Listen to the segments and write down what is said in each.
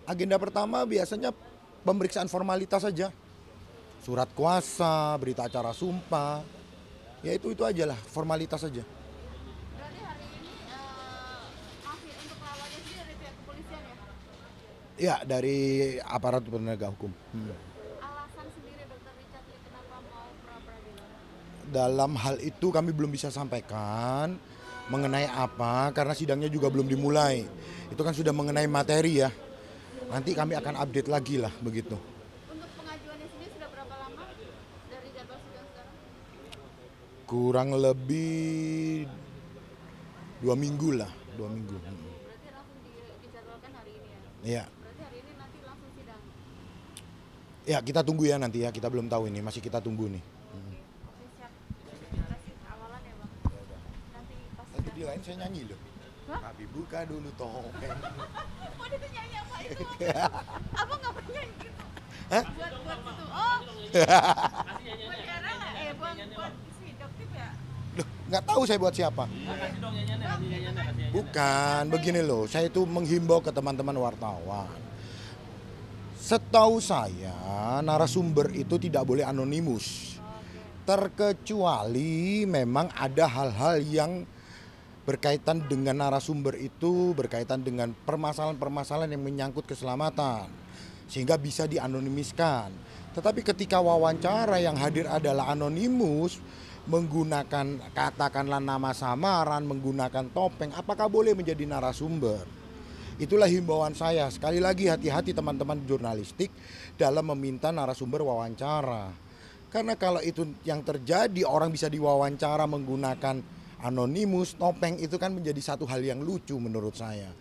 Agenda pertama biasanya pemeriksaan formalitas saja. Surat kuasa, berita acara sumpah. Ya itu aja lah, formalitas saja. Berarti hari ini untuk lawannya sendiri dari pihak kepolisian ya? Ya, dari aparat penegak hukum. Alasan sendiri Dr. Richard Lee kenapa mau pra-peradilan? Dalam hal itu kami belum bisa sampaikan mengenai apa, karena sidangnya juga belum dimulai. Itu kan sudah mengenai materi ya. Nanti kami akan update lagi lah begitu. Untuk pengajuannya sendiri sudah berapa lama dari jadwal sidang sekarang? Kurang lebih 2 minggu lah, 2 minggu. Berarti langsung dijadwalkan hari ini ya? Iya. Berarti hari ini nanti langsung sidang? Ya kita tunggu ya nanti ya, kita belum tahu ini, masih kita tunggu nih. Oke, siap. Deklarasi awalan ya Bang? Nanti pas Nanti di lain saya nyanyi loh. Hah? Tapi buka dulu topeng. Oh, itu nyanyi apa itu? Abang nggak pernah nyanyi gitu? Hah? Buat itu? Oh, buat Tiara nggak? Buat si Doktif ya? Loh, nggak tahu saya buat siapa. Bukan, begini loh, saya itu menghimbau ke teman-teman wartawan. Setahu saya, narasumber itu tidak boleh anonimus. Terkecuali memang ada hal-hal yang berkaitan dengan narasumber itu, berkaitan dengan permasalahan-permasalahan yang menyangkut keselamatan. Sehingga bisa dianonimiskan. Tetapi ketika wawancara yang hadir adalah anonimus, menggunakan katakanlah nama samaran, menggunakan topeng, apakah boleh menjadi narasumber? Itulah himbauan saya. Sekali lagi hati-hati teman-teman jurnalistik dalam meminta narasumber wawancara. Karena kalau itu yang terjadi, orang bisa diwawancara menggunakan anonimus, topeng, itu kan menjadi satu hal yang lucu menurut saya.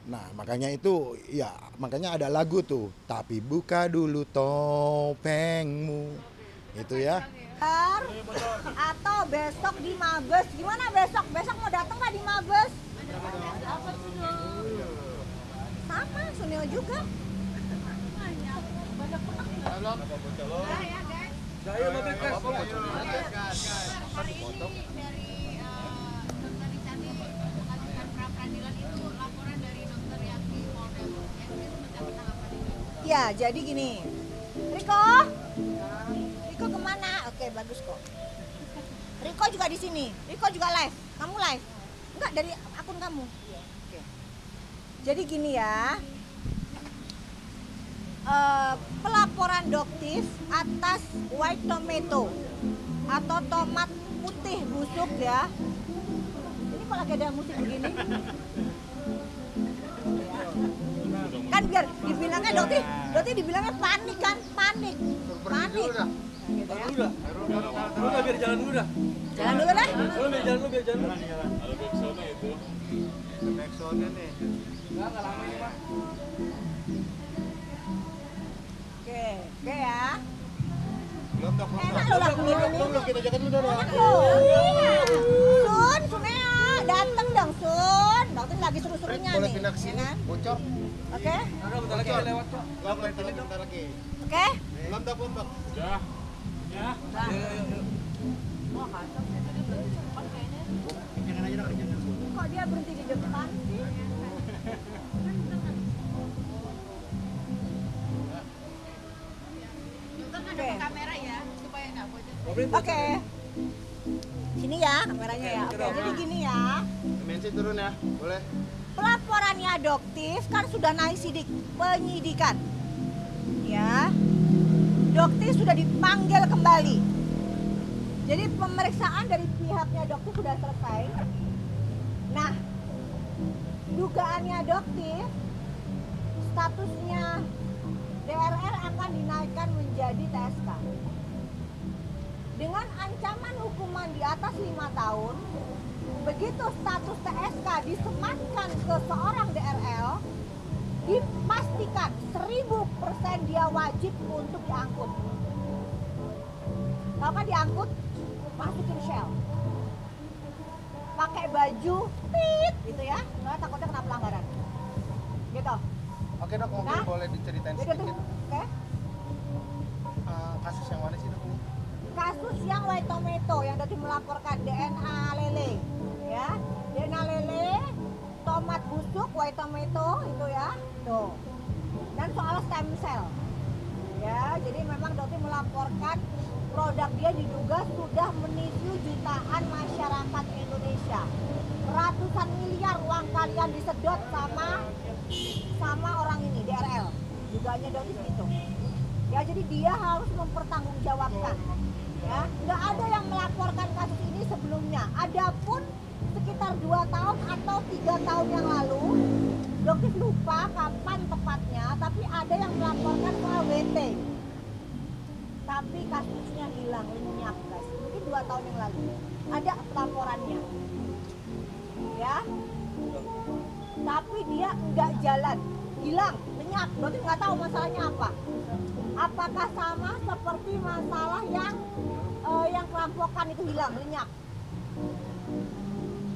Nah makanya itu, ya makanya ada lagu tuh, tapi buka dulu topengmu. Itu ya. Atau besok di Mabes, gimana besok? Besok mau datang nggak di Mabes? Apa tuh? Sama, Sunio juga. Hari ini dari Dr. Richard Lee mengajukan pra-peradilan itu laporan dari dokter yang di Polda. Itu seperti apa tanggapan? Ya, jadi gini. Riko? Riko kemana? Oke, bagus kok. Riko juga di sini. Riko juga live. Kamu live? Enggak, dari akun kamu. Oke. Jadi gini ya. Pelaporan Doktif atas white tomato atau tomat putih busuk ya. Ini kok lagi ada musik begini? Kan biar dibilangnya Doktif dibilangnya panik kan, panik. Gitu ya. Udah biar jalan dulu dah. Jalan dulu lah. Biar jalan dulu. Ada backsoundnya itu. Backsoundnya nih. Enggak lama ini Pak. Oke ya. Belum dok. Enak lo lagu ini. Belum kita jalan dulu dong. Enak lo. Sun, Sunea, dateng dong Sun. Dokter lagi seru-serunya nih. Boleh pindah ke sini. Ya kan? Bocor. Oke. Ada bentar lagi lewat kok. Belum bentar lagi. Oke. Belum dok. Udah. Ya. Wah, kacau. Jangan aja dok, jangan. Kok dia berhenti di depan sih? Dokter ngadep kamera ya supaya nggak bocor. Oke. Sini ya kameranya ya. Oke, jadi gini ya. MNC turun ya, boleh. Pelaporannya Doktif kan sudah naik sidik penyidikan. Ya. Doktif sudah dipanggil kembali. Jadi pemeriksaan dari pihaknya Doktif sudah selesai. Nah, dugaannya Doktif statusnya DRL akan dinaikkan menjadi TSK. Dengan ancaman hukuman di atas 5 tahun, begitu status TSK disematkan ke seorang DRL, dipastikan 1000% dia wajib untuk diangkut. Tahu kan diangkut? Masukin shell. Pakai baju tit gitu ya, nggak takutnya kena pelanggaran. Gitu. Oke dok, mungkin Nah, boleh diceritain Begitu. sedikit. Oke. Kasus yang mana sih dok? Kasus yang white tomato yang tadi melaporkan DNA lele, ya. stem cell. Ya, jadi memang dokter melaporkan produk dia diduga sudah menipu jutaan masyarakat Indonesia. Ratusan miliar uang kalian disedot sama orang ini DRL. Duganya dokter gitu. Ya, jadi dia harus mempertanggungjawabkan. Ya, nggak ada yang melaporkan kasus ini sebelumnya. Adapun sekitar 2 tahun atau 3 tahun yang lalu, dokter lupa kapan tepatnya, tapi ada yang melaporkan soal WT. Tapi kasusnya hilang lenyap, guys. Mungkin 2 tahun yang lalu ada laporannya. Ya, tapi dia nggak jalan, hilang, lenyap. Dokter nggak tahu masalahnya apa. Apakah sama seperti masalah yang kerampokan itu hilang, lenyap?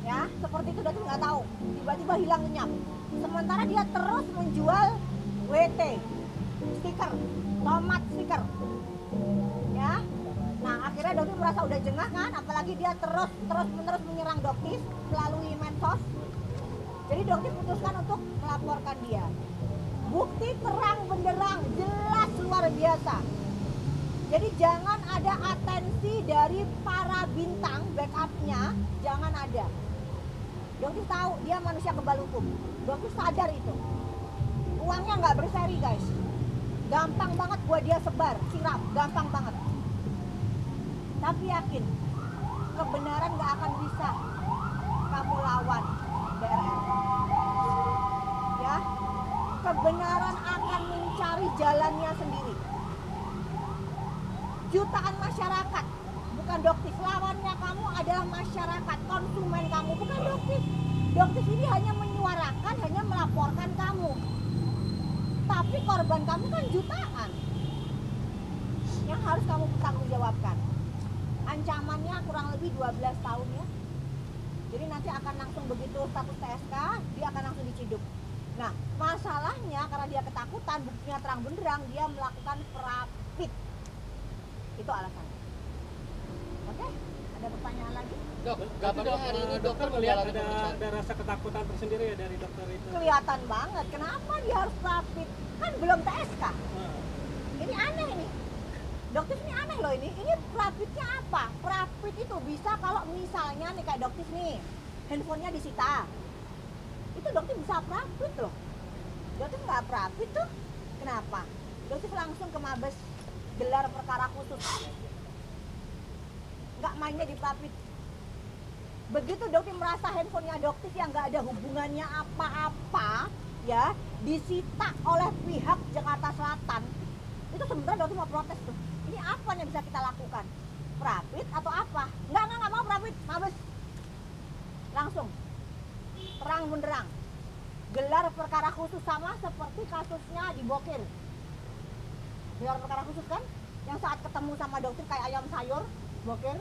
Ya, seperti itu dokter nggak tahu. Tiba-tiba hilang, lenyap. Sementara dia terus menjual WT, stiker, tomat stiker. Ya, nah akhirnya dokter merasa udah jengah kan, apalagi dia terus menerus menyerang dokter melalui medsos. Jadi dokter putuskan untuk melaporkan dia. Bukti terang benderang, jelas luar biasa. Jadi jangan ada atensi dari para bintang backupnya, jangan ada. Dokter tahu dia manusia kebal hukum. Dokter sadar itu. Uangnya nggak berseri, guys. Gampang banget buat dia sebar, sirap, gampang banget. Tapi yakin, kebenaran nggak akan bisa kamu lawan DRL. Ya, kebenaran akan mencari jalannya sendiri. Jutaan masyarakat, bukan dokter. Lawannya kamu adalah masyarakat, konsumen kamu, bukan dokter. Dokter ini hanya menyuarakan, hanya melaporkan kamu. Tapi korban kamu kan jutaan. Yang harus kamu pertanggungjawabkan. Ancamannya kurang lebih 12 tahun ya. Jadi nanti akan langsung begitu status TSK, dia akan langsung diciduk. Nah, masalahnya karena dia ketakutan, buktinya terang benderang, dia melakukan perapit. Itu alasannya. Oke, ada pertanyaan lagi? Dok, katanya hari ini dokter melihat ada rasa ketakutan tersendiri ya dari dokter itu. Kelihatan banget. Kenapa dia harus rapid? Kan belum TSK. Ini aneh nih. Dokter ini aneh loh ini. Ini rapidnya apa? Rapid itu bisa kalau misalnya nih kayak dokter nih, handphonenya disita. Itu dokter bisa rapid loh. Dokter nggak rapid tuh. Kenapa? Dokter langsung ke Mabes gelar perkara khusus. Nggak mainnya di rapid. Begitu dokter merasa handphonenya dokter yang nggak ada hubungannya apa-apa, ya, disita oleh pihak Jakarta Selatan, itu sebenarnya dokter mau protes tuh. Ini apa yang bisa kita lakukan? Rapid atau apa? Nggak mau rapid, Mabes. Langsung, terang benderang. Gelar perkara khusus sama seperti kasusnya di Bokir. Gelar perkara khusus kan? Yang saat ketemu sama dokter kayak ayam sayur, Bokir.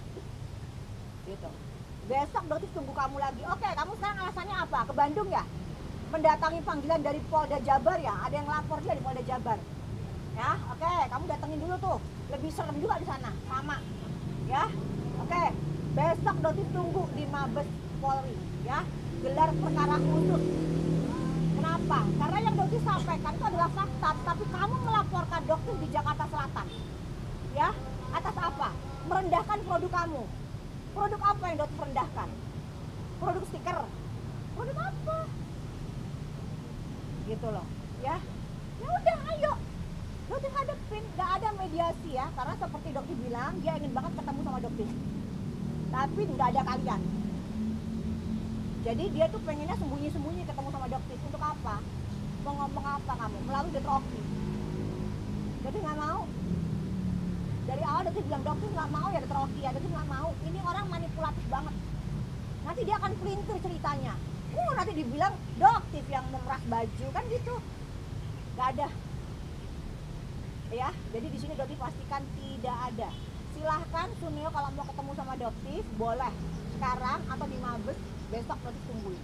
Gitu. Besok dokter tunggu kamu lagi. Oke, kamu sekarang alasannya apa? Ke Bandung ya? Mendatangi panggilan dari Polda Jabar ya? Ada yang lapor dia di Polda Jabar. Ya, oke, kamu datengin dulu tuh. Lebih serem juga di sana, sama. Ya, oke. Besok dokter tunggu di Mabes Polri, ya. Gelar perkara khusus. Kenapa? Karena yang dokter sampaikan itu adalah fakta, tapi kamu melaporkan dokter di Jakarta Selatan. Ya, atas apa? Merendahkan produk kamu. Produk apa yang dokter rendahkan? Produk stiker. Produk apa? Gitu loh, ya. Ya udah, ayo. Dokter hadapin, nggak ada mediasi ya, karena seperti dokter bilang, dia ingin banget ketemu sama dokter. Tapi nggak ada kalian. Jadi dia tuh pengennya sembunyi-sembunyi ketemu sama dokter. Untuk apa? Mau ngomong apa kamu? Melalui dokter Oki. Dokter nggak mau. Dari awal dokter bilang, dokter nggak mau ya dokter Oki ya, dokter nggak mau. Ini orang manipulatif banget. Nanti dia akan pelintir ceritanya. Nanti dibilang dokter yang memeras baju, kan gitu. Nggak ada. Ya, jadi di sini dokter pastikan tidak ada. Silahkan Sunio kalau mau ketemu sama dokter, boleh sekarang atau di Mabes, besok dokter tungguin.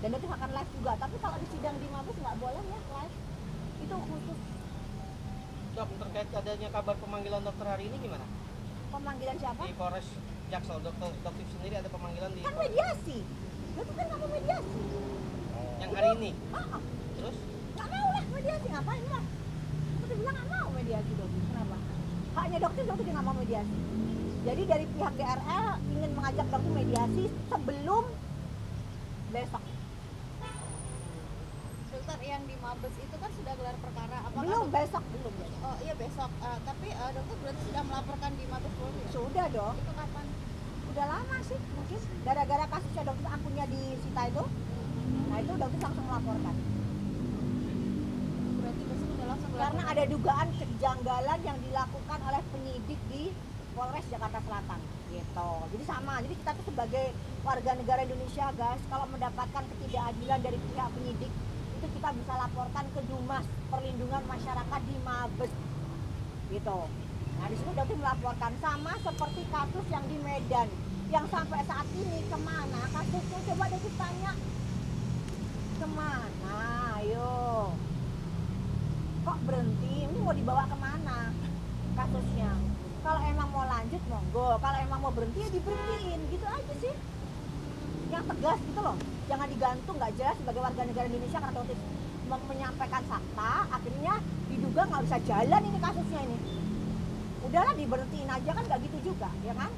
Dan dokter akan live juga, tapi kalau di sidang di Mabes nggak boleh ya live. Itu khusus. Dok, terkait adanya kabar pemanggilan dokter hari ini gimana? Pemanggilan siapa? Di Polres Jaksel, dokter sendiri ada pemanggilan di kan mediasi. Dokter kan nggak mau mediasi. yang hari ini. Ah, Terus? nggak mau lah mediasi, ngapain lah? bilang nggak mau mediasi dokter. Kenapa? Haknya dokter dia nggak mau mediasi. Jadi dari pihak DRL ingin mengajak dokter mediasi sebelum besok. Dokter yang di Mabes itu kan sudah gelar perkara. Apakah Belum dokter- besok, belum besok. Oh iya besok. Tapi dokter berarti sudah melaporkan di Mabes Polri ya? Sudah dong. Itu kapan? Udah lama sih mungkin gara-gara kasusnya dokter akunnya disita itu. Nah itu dokter langsung melaporkan. Berarti besok udah langsung Karena ada dugaan kejanggalan yang dilakukan oleh penyidik di Polres Jakarta Selatan gitu. Jadi sama, jadi kita tuh sebagai warga negara Indonesia guys, kalau mendapatkan ketidakadilan dari pihak penyidik itu kita bisa laporkan ke Dumas Perlindungan Masyarakat di Mabes gitu. Nah di sini dokter melaporkan sama seperti kasus yang di Medan yang sampai saat ini kemana kasusnya, coba deh kita tanya kemana, ayo kok berhenti, ini mau dibawa kemana kasusnya. Kalau emang mau lanjut monggo, kalau emang mau berhenti ya diberhentiin, gitu aja sih. Yang tegas gitu loh, jangan digantung nggak jelas sebagai warga negara Indonesia karena dokter menyampaikan fakta, akhirnya diduga nggak bisa jalan ini kasusnya ini. Udahlah diberhentiin aja kan nggak gitu juga, ya kan?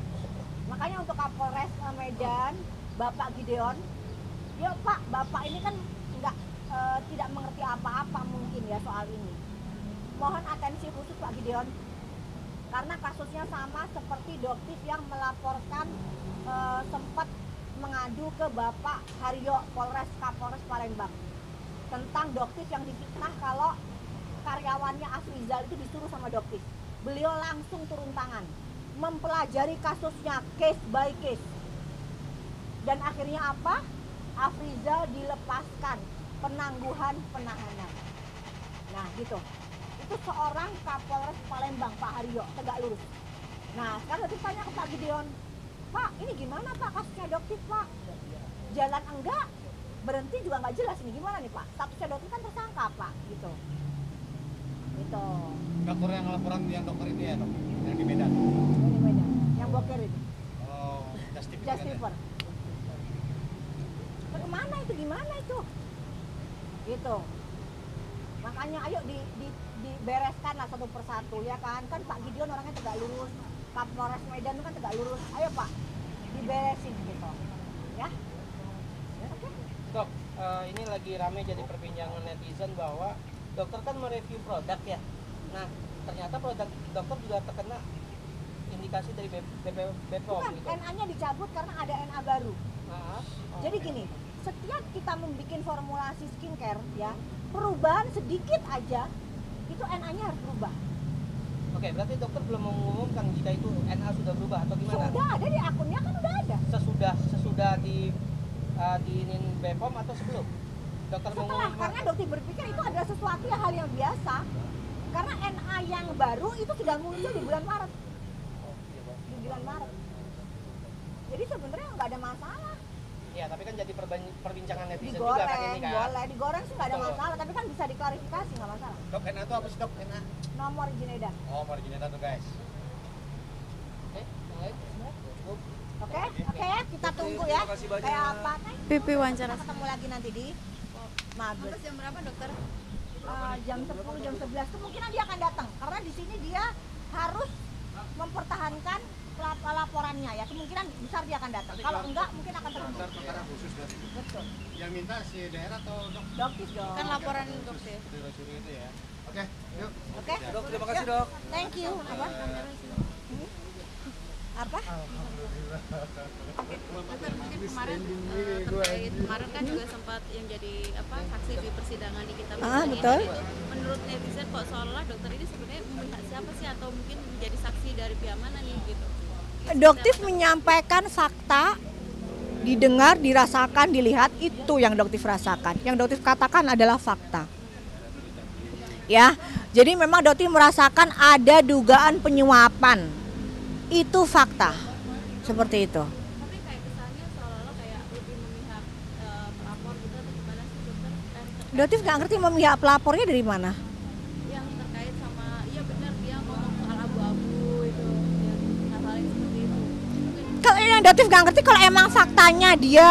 Makanya untuk Kapolres Medan, Bapak Gideon, ya Pak, Bapak ini kan nggak tidak mengerti apa-apa mungkin ya soal ini. Mohon atensi khusus Pak Gideon. Karena kasusnya sama seperti Doktif yang melaporkan sempat mengadu ke Bapak Haryo Kapolres Palembang tentang Doktif yang difitnah kalau karyawannya Afrizal itu disuruh sama Doktif. Beliau langsung turun tangan mempelajari kasusnya case by case dan akhirnya apa? Afrizal dilepaskan penangguhan penahanan. Nah gitu. Itu seorang Kapolres Palembang, Pak Haryo, tegak lurus. Nah, sekarang kita tanya ke Pak Gideon, Pak, ini gimana Pak kasusnya Doktif Pak? Jalan enggak, berhenti juga nggak jelas ini gimana nih Pak? Statusnya Doktif kan tersangka Pak, gitu. Gitu. Dokter yang laporan yang dokter ini ya dok, yang di Medan. Ini Medan, yang boker itu, Oh, Justice. Justifer. Kemana itu, gimana itu? Gitu. Makanya ayo dibereskan lah satu persatu ya kan Pak Gideon orangnya tegak lurus, Kapolres Medan itu kan tegak lurus, ayo Pak diberesin gitu ya. Oke. Dok, ini lagi rame jadi perbincangan netizen bahwa dokter kan mereview produk ya. Nah, ternyata produk dokter juga terkena indikasi dari BPOM Bukan, gitu. NA-nya dicabut karena ada NA baru. Nah, Jadi gini, setiap kita membuat formulasi skincare ya, perubahan sedikit aja itu NA-nya harus berubah. Oke, berarti dokter belum mengumumkan jika itu NA sudah berubah atau gimana? Sudah ada di akunnya kan udah ada. Sesudah diinin BPOM atau sebelum? Dokter Setelah, mengumumkan. karena dokter berpikir itu adalah sesuatu hal yang biasa. Karena NA yang baru itu sudah muncul di bulan Maret. Di bulan Maret. Jadi sebenarnya nggak ada masalah. Ya, tapi kan jadi perbincangan netizen juga kan Digoreng, ini kan. boleh. Digoreng sih nggak ada Betul. masalah. Tapi kan bisa diklarifikasi, nggak masalah. Dok, NA itu apa sih dok? NA? Nomor izin edar. Oh, marginnya tuh guys. Oke, yang lain? Oke, oke ya. Kita tunggu ya. Kayak apa kan? Pipi wawancara. Kita ketemu lagi nanti di Mabes. Terus jam berapa dokter? Jam 10, jam 11 kemungkinan dia akan datang karena di sini dia harus mempertahankan laporannya ya, kemungkinan besar dia akan datang. Kalau enggak mungkin akan terhenti. Perkara khusus berarti. Betul. Yang minta si daerah atau dok? Dokter dong. Kan laporan dokter. Suruh itu ya. Oke, yuk. Oke. Dok, terima kasih dok. Thank you. Apa? Apa? Dokter mungkin kemarin terkait kemarin kan juga sempat yang jadi saksi di persidangan di kita Betul. itu menurut netizen kok seolah dokter ini sebenarnya memihak siapa sih atau mungkin menjadi saksi dari pihak mana nih gitu. Dokter menyampaikan fakta, didengar, dirasakan, dilihat, itu yang dokter rasakan. Yang dokter katakan adalah fakta. Ya, jadi memang dokter merasakan ada dugaan penyuapan. Itu fakta. Seperti itu. Tapi kayak kesannya seolah-olah kayak lebih memihak pelapor gitu atau gimana sih dokter? Dokter nggak ngerti memihak pelapornya dari mana. Yang terkait sama iya benar dia ngomong soal abu-abu itu ya, hal-hal yang seperti itu. Mungkin Kalau yang dokter nggak ngerti kalau emang faktanya dia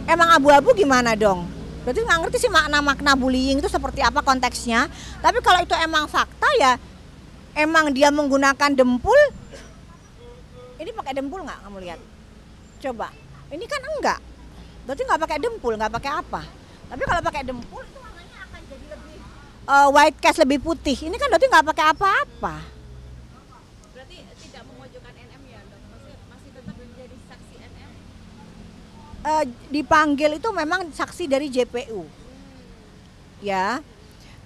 emang abu-abu gimana dong? Berarti nggak ngerti sih makna bullying itu seperti apa konteksnya. Tapi kalau itu emang fakta ya, emang dia menggunakan dempul. Ini pakai dempul nggak kamu lihat? Coba. Ini kan enggak. Berarti nggak pakai dempul, nggak pakai apa. Tapi kalau pakai dempul itu warnanya akan jadi lebih white cast, lebih putih. Ini kan berarti nggak pakai apa-apa. Berarti tidak memojokkan NM ya, Dok? Masih tetap menjadi saksi NM? Dipanggil itu memang saksi dari JPU. Ya.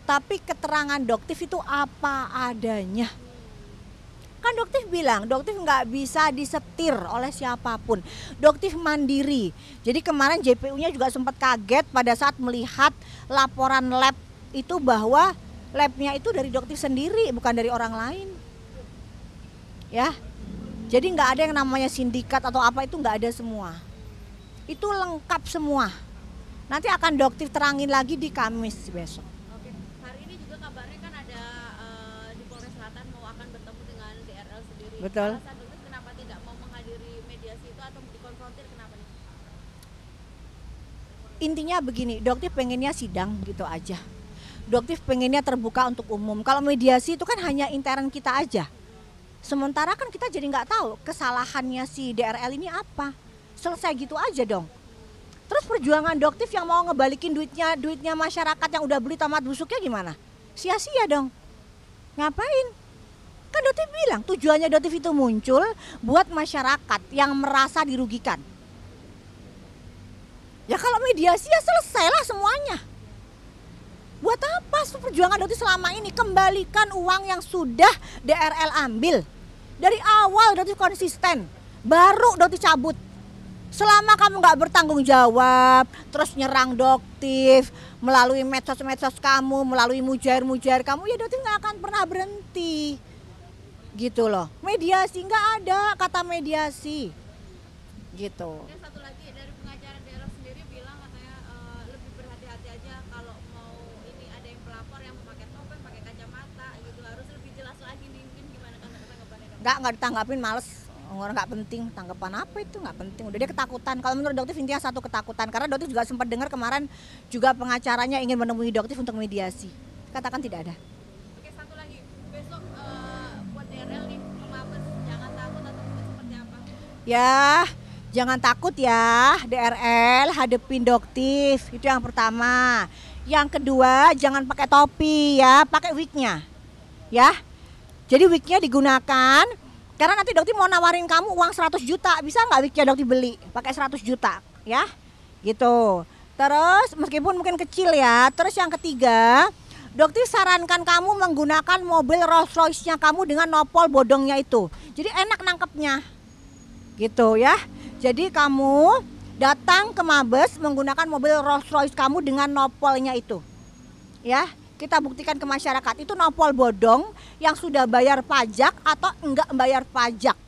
Tapi keterangan Doktif itu apa adanya. Kan Doktif bilang, Doktif nggak bisa disetir oleh siapapun. Doktif mandiri. Jadi kemarin JPU-nya juga sempat kaget pada saat melihat laporan lab itu bahwa labnya itu dari Doktif sendiri, bukan dari orang lain. Ya, jadi nggak ada yang namanya sindikat atau apa, itu nggak ada semua. Itu lengkap semua. Nanti akan Doktif terangin lagi di Kamis besok. Oke, hari ini juga kabarnya kan ada di Polres Selatan mau akan bertemu dengan DRL sendiri. Betul. Alasan Doktif kenapa tidak mau menghadiri mediasi itu atau dikonfrontir, kenapa nih? Intinya begini, Doktif pengennya sidang gitu aja. Doktif pengennya terbuka untuk umum. Kalau mediasi itu kan hanya intern kita aja. Sementara kan kita jadi nggak tahu kesalahannya si DRL ini apa. Selesai gitu aja dong. Terus perjuangan Doktif yang mau ngebalikin duitnya masyarakat yang udah beli tomat busuknya gimana? Sia-sia dong. Ngapain? Kan Doktif bilang tujuannya Doktif itu muncul buat masyarakat yang merasa dirugikan. Ya kalau mediasi ya selesailah semuanya. Buat apa perjuangan Doktif selama ini? Kembalikan uang yang sudah DRL ambil. Dari awal Doktif konsisten, baru Doktif cabut. Selama kamu nggak bertanggung jawab, terus nyerang Doktif melalui medsos kamu, melalui mujair kamu, ya Doktif nggak akan pernah berhenti. Gitu loh. Mediasi nggak ada kata mediasi. Gitu. Dan satu lagi dari pengacara DRL sendiri bilang katanya lebih berhati-hati aja kalau mau ini ada yang pelapor yang memakai topeng, pakai kacamata gitu, harus lebih jelas lagi nih. Mungkin gimana kan tanggapannya? Nggak ditanggapin, males. Orang nggak penting, tanggapan apa itu nggak penting. Udah dia ketakutan. Kalau menurut Doktif intinya satu ketakutan. Karena Doktif juga sempat dengar kemarin juga pengacaranya ingin menemui Doktif untuk mediasi. Katakan tidak ada. Oke, satu lagi. Besok buat DRL nih, ke Mabes, jangan takut atau seperti apa? Ya, jangan takut ya DRL, hadepin Doktif. Itu yang pertama. Yang kedua, jangan pakai topi ya, pakai wignya. Ya. Jadi wignya digunakan. Karena nanti Doktif mau nawarin kamu uang 100 juta, bisa nggak wignya Doktif beli? Pakai 100 juta, ya, gitu. Terus meskipun mungkin kecil ya. Terus yang ketiga, Doktif sarankan kamu menggunakan mobil Rolls Royce-nya kamu dengan nopol bodongnya itu. Jadi enak nangkepnya, gitu ya. Jadi kamu datang ke Mabes menggunakan mobil Rolls Royce kamu dengan nopolnya itu, ya. Kita buktikan ke masyarakat itu nopol bodong yang sudah bayar pajak atau enggak bayar pajak.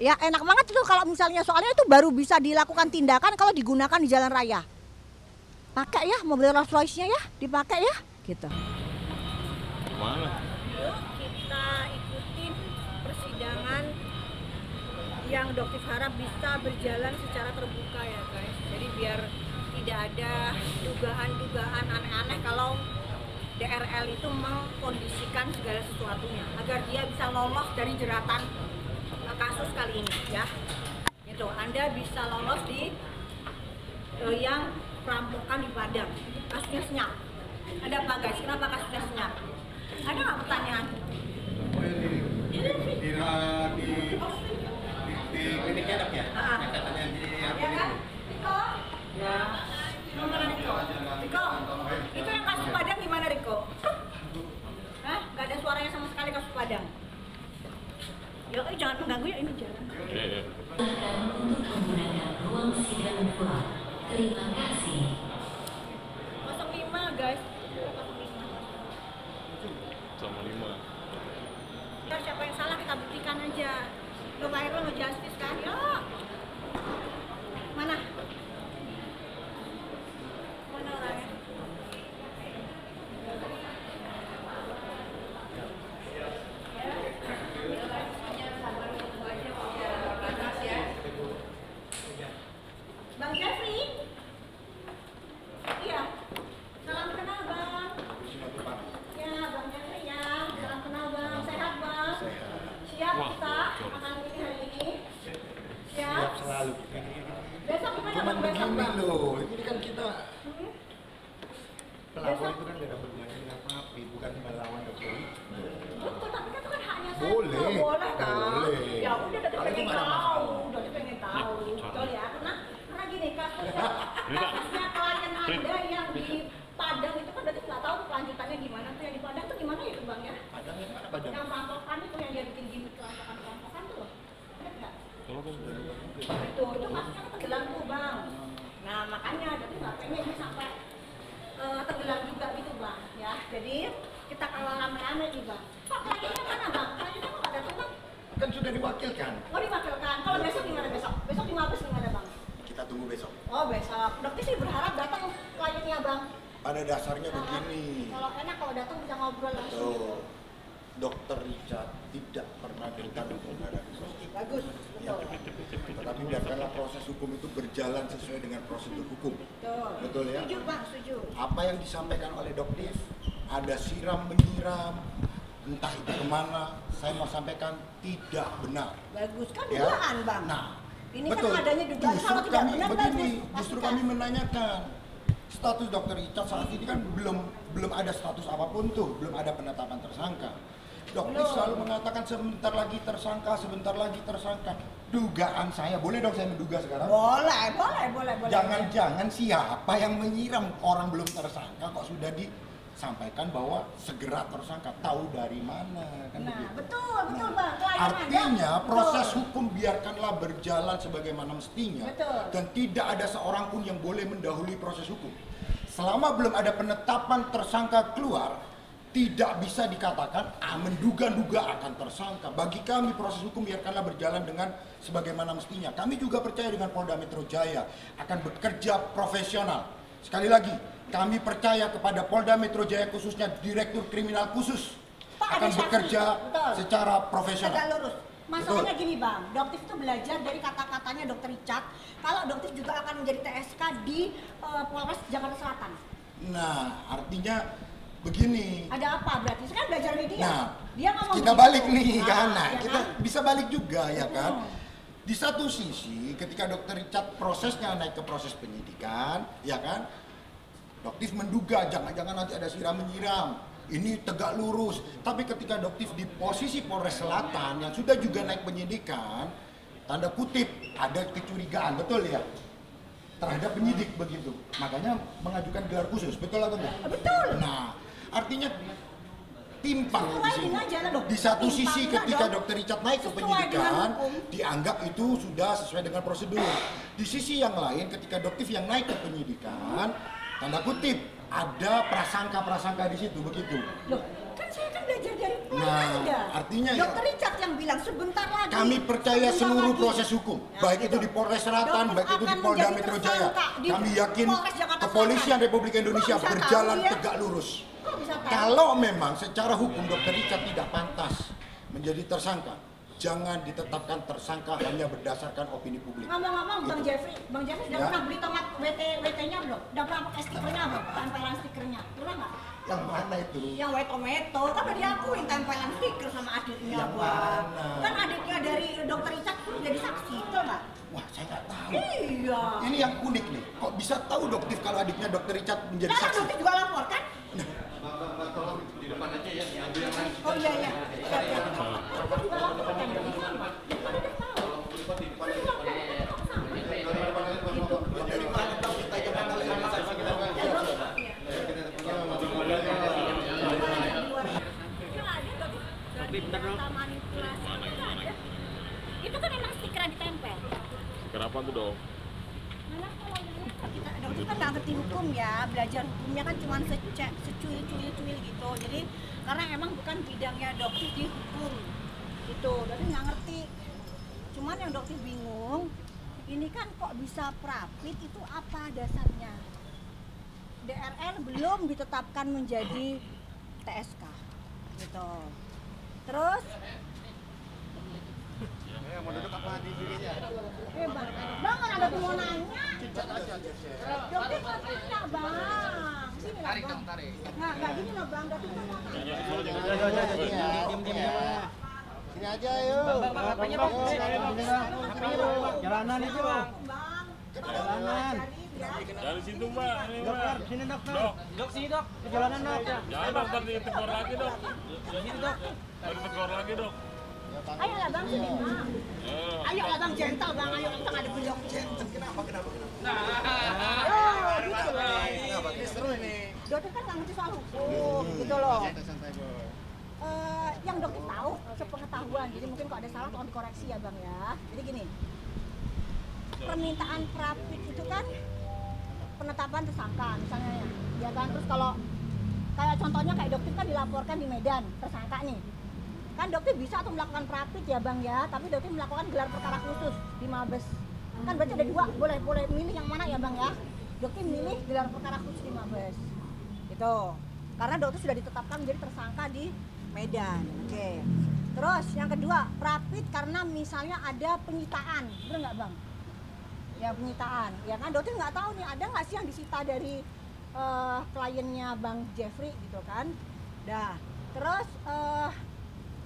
Ya enak banget itu kalau misalnya soalnya itu baru bisa dilakukan tindakan kalau digunakan di jalan raya. Pakai ya mobil Rolls Royce-nya ya, dipakai ya, gitu. Gimana? Yuk kita ikutin persidangan yang Doktif harap bisa berjalan secara terbuka ya guys. Jadi biar tidak ada dugaan-dugaan aneh-aneh kalau DRL itu mengkondisikan segala sesuatunya agar dia bisa lolos dari jeratan kasus kali ini ya. Itu Anda bisa lolos di yang perampokan di Padang, kasusnya senyap. Ada apa guys? Kenapa kasusnya senyap? Ada nggak pertanyaan? Di kliniknya dok ya? Yang katanya di apa kan? Riko? Ya. Gimana Riko? Riko? Itu yang kasus Padang gimana Riko? Hah? Gak ada suaranya sama sekali kasus Padang. Ya, jangan mengganggu ya, ini jalan. Terima kasih. 05 guys. 05. Ntar siapa yang salah kita buktikan aja. Lo viral lo justice kan? Yuk. Mana? Mana orangnya? Bang Jeffrey? kasusnya klien Anda yang di Padang itu kan berarti nggak tahu tuh kelanjutannya gimana tuh, yang di Padang tuh gimana ya tuh Bang ya? Padang yang mana Padang? Yang perampokan itu yang dia bikin gimmick perampokan tuh loh. Ingat nggak? Kalau kan Itu kasusnya kan tenggelam tuh Bang. Nah makanya jadi nggak pengen ini sampai tenggelam juga gitu Bang ya. Jadi kita kawal rame-rame nih Bang. Pak kliennya mana Bang? Kliennya kok nggak datang Bang? Kan sudah diwakilkan. Oh diwakilkan. Kalau besok gimana besok? Besok di Mabes gimana Bang? Kita tunggu besok. Oh besok. Dokter sih berharap datang kliennya Bang. Pada dasarnya begini. Kalau enak kalau datang bisa ngobrol langsung. Tuh, Dokter Richard tidak pernah bertanggung jawab. Bagus. Ya, Betul. tetapi biarkanlah proses hukum itu berjalan sesuai dengan prosedur hukum. Betul. Betul ya? Setuju Bang, setuju. Apa yang disampaikan oleh Dokter, ada siram menyiram, entah itu kemana, saya mau sampaikan tidak benar. Bagus kan Ya. dugaan Bang. Nah, ini betul. kan adanya dugaan. Justru Kalau tidak kami benar begini, bagus. justru Pastikan. kami menanyakan status Dokter Richard saat ini kan belum ada status apapun tuh, belum ada penetapan tersangka. Dokter Belum. selalu mengatakan sebentar lagi tersangka, sebentar lagi tersangka. Dugaan saya, boleh dong saya menduga sekarang? Boleh. Jangan-jangan siapa yang menyiram orang belum tersangka kok sudah disampaikan bahwa segera tersangka, tahu dari mana kan Nah, begitu. betul Bang. Klien Artinya Anda, proses betul. hukum biarkanlah berjalan sebagaimana mestinya. Betul. Dan tidak ada seorang pun yang boleh mendahului proses hukum. Selama belum ada penetapan tersangka keluar, tidak bisa dikatakan menduga-duga akan tersangka. Bagi kami proses hukum biarkanlah berjalan dengan sebagaimana mestinya. Kami juga percaya dengan Polda Metro Jaya akan bekerja profesional. Sekali lagi, kami percaya kepada Polda Metro Jaya khususnya Direktur Kriminal Khusus Pak, akan ada saksi. bekerja Betul. secara profesional. Tegak lurus. Masalahnya gini Bang, Dokter itu belajar dari kata-katanya Dokter Richard. Kalau Dokter juga akan menjadi TSK di Polres Jakarta Selatan. Nah, artinya begini. Ada apa berarti? Sekarang belajar media. Nah, Dia ngomong kita begitu. balik nih kan, nah, ya kita kan? bisa balik juga ya kan. Di satu sisi, ketika Dokter Richard prosesnya naik ke proses penyidikan, ya kan, Dokter menduga jangan-jangan nanti ada siram menyiram. Ini tegak lurus. Tapi ketika Dokter di posisi Polres Selatan yang sudah juga naik penyidikan, tanda kutip ada kecurigaan, betul ya? Terhadap penyidik begitu. Makanya mengajukan gelar khusus, betul atau enggak? Betul. Nah, artinya timpang di Sesuai sini. dengan jalan hukum. Di satu Timpang sisi enggak ketika dong. Dokter Richard naik ke Sesuai penyidikan, dengan hukum. dianggap itu sudah sesuai dengan prosedur. Di sisi yang lain ketika Dokter yang naik ke penyidikan, tanda kutip ada prasangka-prasangka di situ begitu. Loh, kan saya kan belajar dari klien Nah, Anda. artinya ya, Dokter Richard yang bilang sebentar lagi. Kami percaya sebentar seluruh lagi. proses hukum, Nah, baik gitu. itu di Polres Selatan, Dokter baik itu di akan Polda menjadi Metro Jaya. tersangka di Kami yakin Polres Jakarta Kepolisian Selatan. Republik Indonesia Kok bisa berjalan tahu ya? tegak lurus. Kok bisa tahu? Kalau memang secara hukum Dokter Richard tidak pantas menjadi tersangka, jangan ditetapkan tersangka hanya berdasarkan opini publik. Ngomong-ngomong Bang Gitu. Jeffrey sudah Ya. pernah beli tomat WT-nya belum? Udah pernah pakai stikernya belum? Tempelan stikernya. Pernah nggak? Yang mana itu? Yang white tomato, kan udah diakuin tempelan stiker sama adiknya Yang Bang. mana? Kan adiknya dari Dokter Richard pun jadi saksi, betul nggak? Wah, saya nggak tahu. Iya. Ini yang unik nih. Kok bisa tahu Dokter kalau adiknya Dokter Richard menjadi Karena saksi? Dokter juga lapor kan? Tolong di depan aja ya, ambil yang lain. Oh iya iya. Siap, siap. Dokter juga lapor kan dari sana. Mana dia tahu? Dari mana tahu kita jangan oleh saksi kita? Itu kan emang stiker yang ditempel. Kenapa tuh dong? Mana kalau dokter kan nggak ngerti hukum ya, belajar hukumnya kan cuma secuil-cuil gitu. Jadi karena emang bukan bidangnya dokter di hukum gitu, dokter nggak ngerti. Cuman yang dokter bingung, ini kan kok bisa prapit itu apa dasarnya? DRL belum ditetapkan menjadi TSK gitu. Terus Mau duduk apa di sini aja? bang kan ada mau nanya. Dokter mau tanya bang. Sini lah bang. Nggak gini loh bang, dokter mau tanya. Sini aja yuk. HP-nya bang, jalanan itu bang. Bang, Jalanan. Dari situ mbak, ini mbak. Sini dok, dok sini dok, ke jalanan dok. Jangan dok, ntar ditegur lagi dok. Sini dok. Ntar ditegur lagi dok. ayo lah bang sini bang. Ayo lah bang gentle bang, ayo kita nggak ada beliau. Kenapa? Ayo nggak ngerti soal hukum gitu loh. Yang dokter tahu sepengetahuan, jadi mungkin kalau ada salah tolong dikoreksi ya bang ya. Jadi gini, permintaan prapit itu kan penetapan tersangka misalnya ya kan. Terus kalau kayak contohnya kayak dokter kan dilaporkan di Medan tersangka nih, kan dokter bisa tuh melakukan prapit ya bang ya, tapi dokter melakukan gelar perkara khusus di Mabes. Kan berarti ada dua, boleh milih yang mana ya bang ya. Dokter milih gelar perkara khusus di Mabes gitu, karena dokter sudah ditetapkan menjadi tersangka di Medan. Oke. Terus yang kedua, prapit karena misalnya ada penyitaan, bener nggak bang? Ya penyitaan, ya kan dokter nggak tahu nih ada nggak sih yang disita dari kliennya bang Jeffrey gitu kan. Dah, terus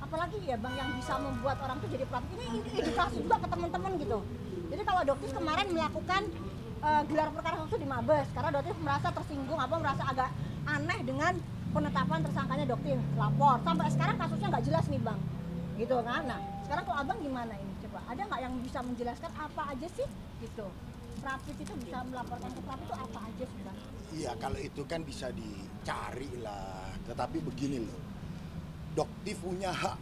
apalagi ya bang yang bisa membuat orang tuh jadi prapit, ini edukasi juga ke teman-teman gitu. Jadi kalau dokter kemarin melakukan gelar perkara khusus di Mabes karena dokter merasa tersinggung, merasa agak aneh dengan penetapan tersangkanya dokter lapor, sampai sekarang kasusnya nggak jelas nih bang, gitu kan. Nah sekarang kalau abang gimana ini, coba ada nggak yang bisa menjelaskan apa aja sih gitu, prapit itu bisa melaporkan ke prapit itu apa aja sih bang? Iya, kalau itu kan bisa dicari lah, tetapi begini loh, dokter punya hak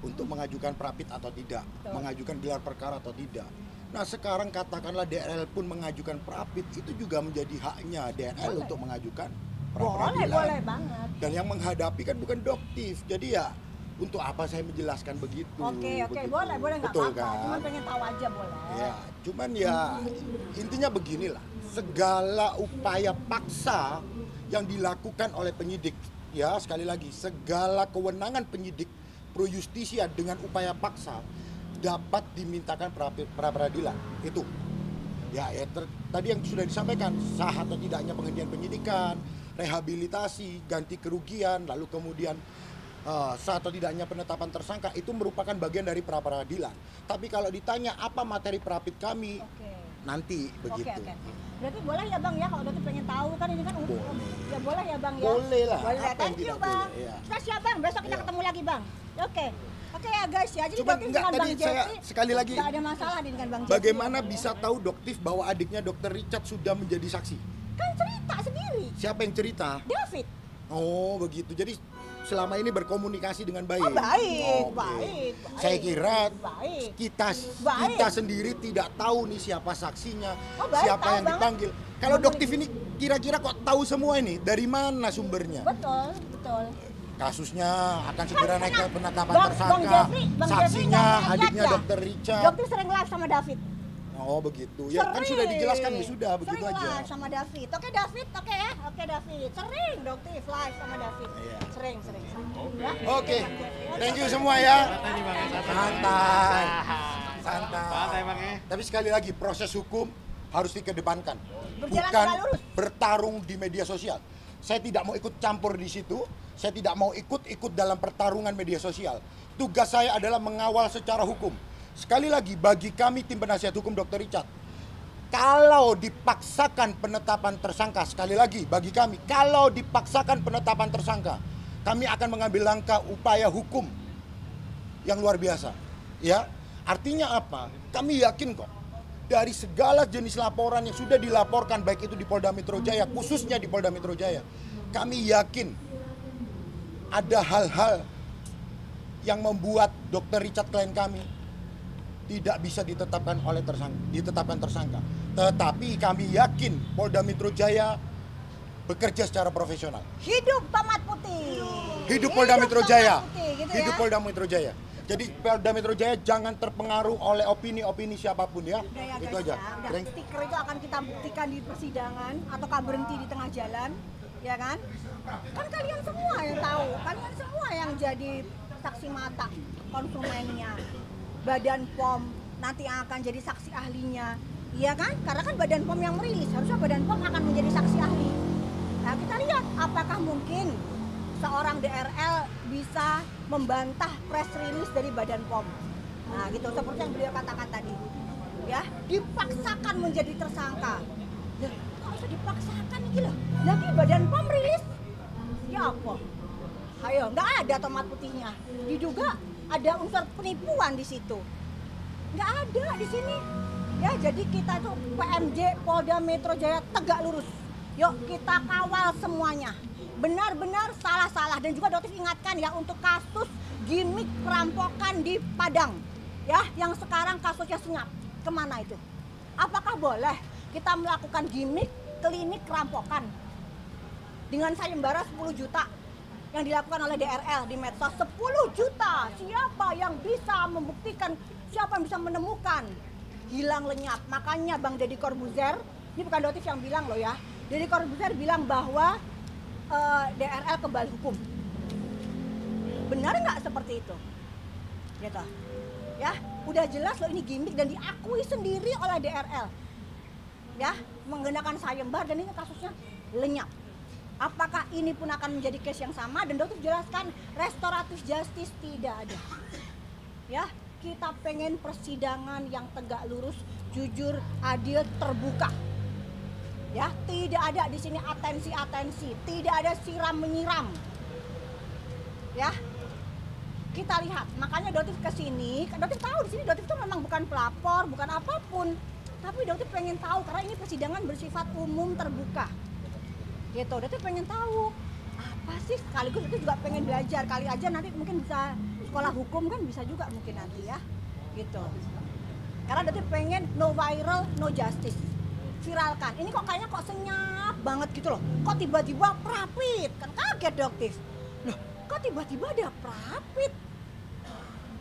untuk mengajukan prapit atau tidak, mengajukan gelar perkara atau tidak. Nah sekarang katakanlah DRL pun mengajukan prapit, itu juga menjadi haknya DRL untuk mengajukan pra-peradilan. Boleh banget. Dan yang menghadapi kan bukan doktif, jadi ya untuk apa saya menjelaskan begitu? Oke, boleh nggak Betul apa-apa. kan? Cuman pengen tahu aja boleh. Ya, cuman ya intinya beginilah, segala upaya paksa yang dilakukan oleh penyidik, ya sekali lagi segala kewenangan penyidik pro justisia dengan upaya paksa dapat dimintakan pra-peradilan itu. Ya, tadi yang sudah disampaikan, sah atau tidaknya penghentian penyidikan, rehabilitasi, ganti kerugian, lalu kemudian sah atau tidaknya penetapan tersangka itu merupakan bagian dari pra-peradilan. Tapi kalau ditanya apa materi prapit kami, nanti begitu. Oke. Berarti boleh ya bang ya, kalau dokter pengen tahu kan ini kan ya boleh ya bang ya. Boleh lah. Boleh. Thank you bang. Ya. Kita siap bang, besok kita ketemu lagi bang. Oke ya guys ya. Jadi Cuman dokter enggak, dengan tadi bang saya Jeffrey sekali lagi, nggak ada masalah nih dengan bang Jeffrey. bagaimana bisa tahu doktif bahwa adiknya dokter Richard sudah menjadi saksi? Kan cerita sendiri. Siapa yang cerita? David. Oh begitu, jadi selama ini berkomunikasi dengan baik. Oh baik, Oke. baik. Saya kira baik. kita sendiri tidak tahu nih siapa saksinya, Oh, baik, siapa tahu yang banget. dipanggil. Kalau doktif ini kira-kira kok tahu semua ini, dari mana sumbernya? Betul. Kasusnya akan segera naik ke penetapan Bang tersangka, Jeffrey saksinya nggak pernah adiknya lihat ya? dokter Richard. Dokter sering live sama David. Oh begitu, ya kan sudah dijelaskan ya sudah begitu sering aja. live sama David. Oke David, oke ya, oke David. Sering dokter live sama David. Iya. Sering. Ya. Oke, thank you semua ya. Santai. Santai Bang ya. Tapi sekali lagi proses hukum harus dikedepankan, Berjalan bukan tegak lurus. bertarung di media sosial. Saya tidak mau ikut campur di situ. Saya tidak mau ikut dalam pertarungan media sosial. Tugas saya adalah mengawal secara hukum. Sekali lagi, bagi kami tim penasihat hukum Dr. Richard, kalau dipaksakan penetapan tersangka, sekali lagi bagi kami, kalau dipaksakan penetapan tersangka, kami akan mengambil langkah upaya hukum yang luar biasa. Ya, artinya apa? Kami yakin kok dari segala jenis laporan yang sudah dilaporkan baik itu di Polda Metro Jaya, khususnya di Polda Metro Jaya, kami yakin ada hal-hal yang membuat Dr. Richard klien kami tidak bisa ditetapkan tersangka. Tetapi kami yakin Polda Metro Jaya bekerja secara profesional. Hidup Tomat Putih. Hidup Polda Metro Jaya. Tomat Putih, gitu Hidup ya. Polda Metro Jaya. Jadi Polda Metro Jaya jangan terpengaruh oleh opini-opini siapapun ya. Udah ya Itu guys aja. ya. Udah, stiker itu akan kita buktikan di persidangan ataukah berhenti di tengah jalan, ya kan? Kan kalian semua yang tahu, kalian semua yang jadi saksi mata konsumennya. Badan POM nanti yang akan jadi saksi ahlinya, iya kan? Karena kan Badan POM yang merilis, harusnya Badan POM akan menjadi saksi ahli. Nah kita lihat apakah mungkin seorang DRL bisa membantah press release dari Badan POM. Nah gitu, seperti yang beliau katakan tadi. Ya, dipaksakan menjadi tersangka. Ya, kok bisa dipaksakan gitu loh. Lagi Badan POM rilis, ya apa? Ayo, nggak ada tomat putihnya. Diduga ada unsur penipuan di situ. Nggak ada di sini. Ya, jadi kita tuh PMJ Polda Metro Jaya tegak lurus. Yuk kita kawal semuanya. benar-benar salah-salah. Dan juga Doktif ingatkan ya untuk kasus gimmick perampokan di Padang ya, yang sekarang kasusnya senyap. Kemana itu? Apakah boleh kita melakukan gimmick klinik perampokan dengan sayembara 10 juta yang dilakukan oleh DRL di medsos? 10 juta. Siapa yang bisa membuktikan, siapa yang bisa menemukan? Hilang lenyap. Makanya Bang Deddy Corbuzier, ini bukan Doktif yang bilang loh ya, Deddy Corbuzier bilang bahwa DRL kebal hukum. Benar nggak seperti itu? Gitu. Ya, udah jelas loh ini gimmick dan diakui sendiri oleh DRL. Ya, menggunakan sayembar dan ini kasusnya lenyap. Apakah ini pun akan menjadi case yang sama? Dan Doktif jelaskan restoratif justice tidak ada. Ya, kita pengen persidangan yang tegak lurus, jujur, adil, terbuka. Ya, tidak ada di sini atensi-atensi, tidak ada siram menyiram. Ya, kita lihat. Makanya Doktif kesini, Doktif tahu di sini Doktif itu memang bukan pelapor, bukan apapun, tapi Doktif pengen tahu karena ini persidangan bersifat umum terbuka. Gitu, Doktif pengen tahu apa sih, sekaligus itu juga pengen belajar, kali aja nanti mungkin bisa sekolah hukum kan bisa juga mungkin nanti ya, gitu. Karena Doktif pengen no viral, no justice, viralkan. Ini kok kayaknya kok senyap banget gitu loh, kok tiba-tiba prapit, kan kaget Doktif. Loh, kok tiba-tiba ada prapit?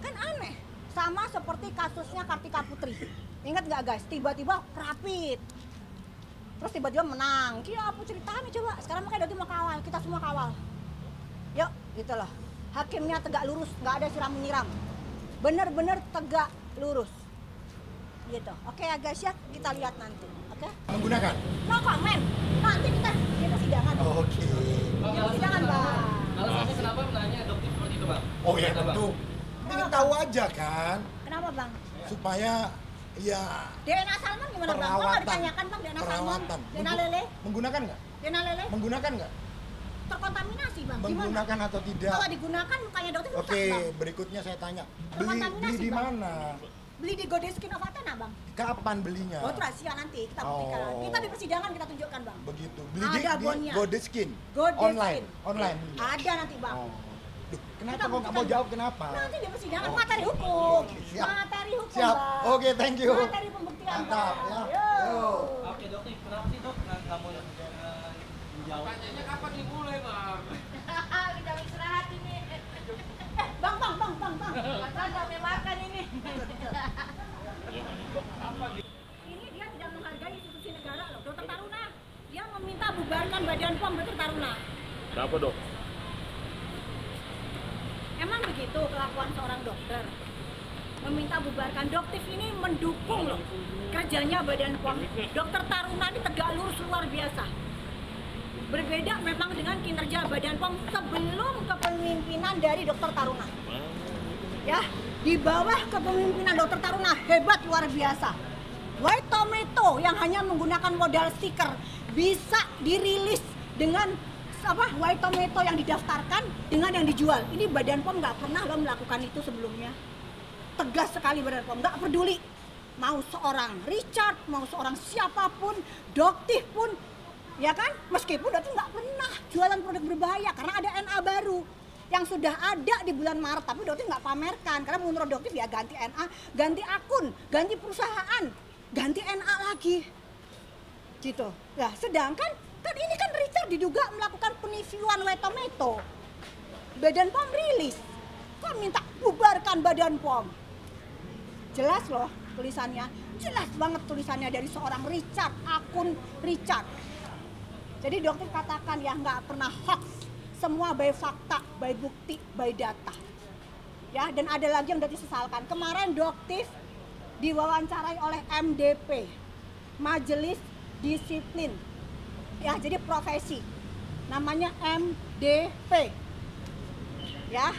Kan aneh, sama seperti kasusnya Kartika Putri. Ingat nggak guys, tiba-tiba prapit. Terus tiba-tiba menang. Kia apa ceritanya coba? Sekarang makanya Doktif mau kawal, kita semua kawal. Yuk, gitu loh. Hakimnya tegak lurus, nggak ada siram menyiram. Bener-bener tegak lurus. Gitu. Oke ya guys ya, kita lihat nanti. Oke? Menggunakan? No comment. Nanti kita di persidangan. Oke. Di persidangan, Bang. Alasannya kenapa menanya Doktif seperti itu, Bang? Oh ya tentu. Ingin tahu aja kan, Kenapa, Bang? supaya ya DNA Salmon gimana, Bang? Kok nggak perawatan. ditanyakan, Bang, DNA Salmon? Perawatan. DNA lele? Menggunakan nggak? DNA lele? Menggunakan nggak? Terkontaminasi, Bang. Gimana? Menggunakan atau tidak? Kalau digunakan mukanya Doktif rusak, Oke, Bang. berikutnya saya tanya. Beli Terkontaminasi, di Bang. mana? Beli di Godeskin of Athena, Bang. Kapan belinya? Oh, itu rahasia nanti kita buktikan. Oh. Kita di persidangan kita tunjukkan, Bang. Begitu. Beli di Ada bonnya. Godeskin. Godeskin. Online. Online belinya. Ada nanti, Bang. Oh. Duh, kenapa Kita kok nggak mau buktikan. jawab kenapa? Nanti di persidangan Oh. materi hukum. Siap. Materi hukum, Siap. Bang. Oke, thank you. Materi pembuktian, Mantap, Bang. ya. Yo. Yo. Oke, Doktif, kenapa sih Dok nggak mau menjawab? Tanyanya kapan dimulai, Bang? Kita istirahat ini. Bang. Makan sampai makan ini. Ini dia tidak menghargai institusi negara loh. Dokter Taruna, dia meminta bubarkan Badan POM Dokter Taruna. Kenapa, Dok? Emang begitu kelakuan seorang dokter? Meminta bubarkan. Doktif ini mendukung loh kerjanya Badan POM. Dokter Taruna ini tegak lurus luar biasa. Berbeda memang dengan kinerja Badan POM sebelum kepemimpinan dari Dokter Taruna. Ya, di bawah kepemimpinan Dokter Taruna hebat luar biasa. White Tomato yang hanya menggunakan modal stiker bisa dirilis dengan apa White Tomato yang didaftarkan dengan yang dijual. Ini Badan POM nggak pernah loh melakukan itu sebelumnya. Tegas sekali Badan POM, nggak peduli mau seorang Richard, mau seorang siapapun, Doktif pun, ya kan? Meskipun Doktif nggak pernah jualan produk berbahaya karena ada NA baru yang sudah ada di bulan Maret, tapi Doktif nggak pamerkan karena menurut Doktif ya ganti NA, ganti akun, ganti perusahaan, ganti NA lagi, gitu. Nah, sedangkan kan ini kan Richard diduga melakukan penipuan White Tomato. Badan POM rilis, kok minta bubarkan Badan POM? Jelas loh tulisannya, jelas banget tulisannya dari seorang Richard, akun Richard. Jadi Doktif katakan ya nggak pernah hoax, semua by fakta, by bukti, by data. Ya, dan ada lagi yang Doktif sesalkan. Kemarin Doktif diwawancarai oleh MDP, Majelis Disiplin. Ya, jadi profesi. Namanya MDP. Ya,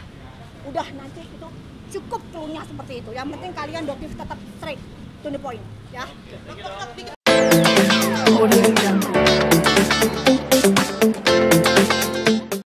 udah nanti itu cukup cluenya seperti itu. Yang penting kalian Doktif tetap straight to the point. Ya. Dokter,